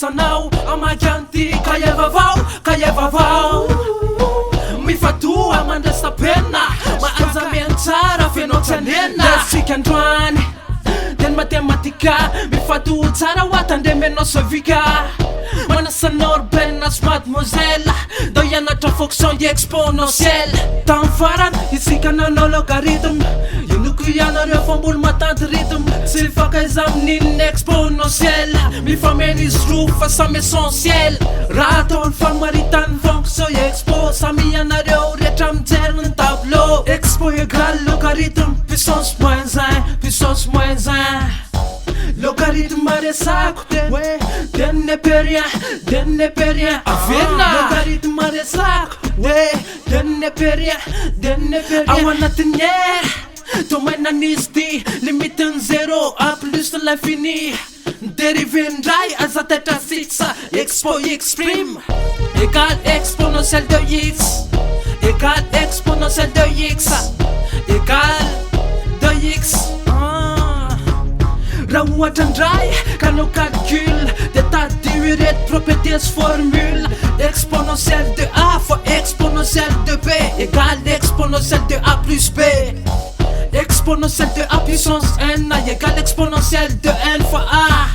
Mandrasanao amaky anty kaye vavao mifatoa mandrasapena maanjameny tsara fenao tsanena lesika androany den matematika mifatoa tsara hoatandremenao sovika manasanao benas mademoiselle dao ianatra fonction exponentielle tam farany isika nanao logarithme inoko ianareo fambolo matanty rythme tsy fakaiza amin'iny exponentielle mifameny izy roa fa samy essentiel raha ataony famaritany fonction expo samy ianareo rehetra mijeriny tableau expo égale logarithme puissance moins 1 puissance moins 1 logarithme resako denne per rien averina logarithme resako denne per rien ao anatin'ny tomainan'izy ty limitiny 0 a plus de l'infini dérivé ndray aza taitra sixa expo x prime égale exponentielle de x égale exponentielle de x égale de x raha ohatra ndray ka nao calcul de tadio ireto propriétés formule exponentielle de a fois exponentielle de b égale exponentielle de a plus b exponentielle de a puissance n égale exponentielle de n fois a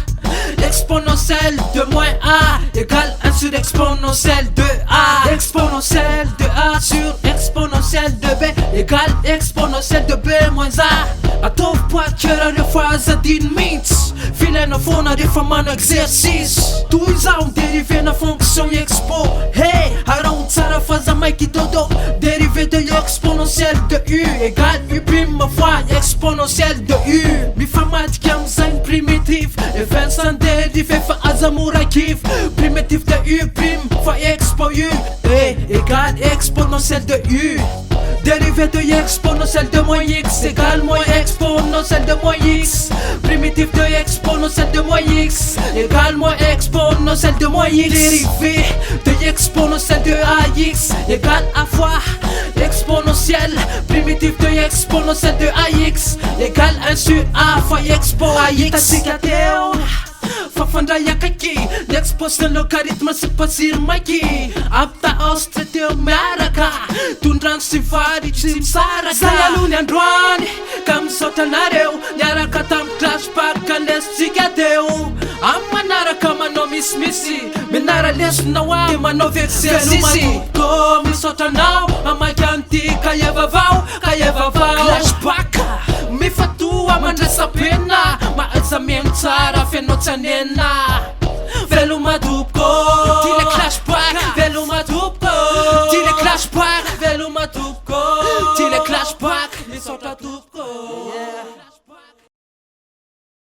exponentielle de moins a égale 1 sur exponentielle de a exponentielle de a sur exponentielle de b égale exponentielle de b moins a atovy poakera rehefa azadiny mintsy filaina foana rehefa manao exercice toy zao midérivena fonction expo hey araony tsara faza maiky dodo dérivé de exponentielle de u égale u prime fois exponentielle de u mifamadika am'izay primitif evensan dérivé fa aza mora kiv primitif de u prime fois expo u égale exponentielle de u dérivé de exponentielle de moins x égale moins exponentielle de moins x primitif de exponentielle de moins x égale moins exponentielle de moins x dérivé de exponentielle de ax égale a fois exponentielle primitif de exponentielle de ax égale 1 sur a fois expo ax fafandray akaiky l'exposé logarithme sy pasiry maiky aptaos tsy teo miaraka tondrano sy vary tsy misaraka zay alohany androany ka misaotra anareo niaraka tamy classe parka lesitsika teo amy manaraka manao misimisy minara lesonao a manao exercice misaotra anao amaky anty kaye vavao classe parka mifatoa mandrasapena mahaza miaino tsara fenao tsanena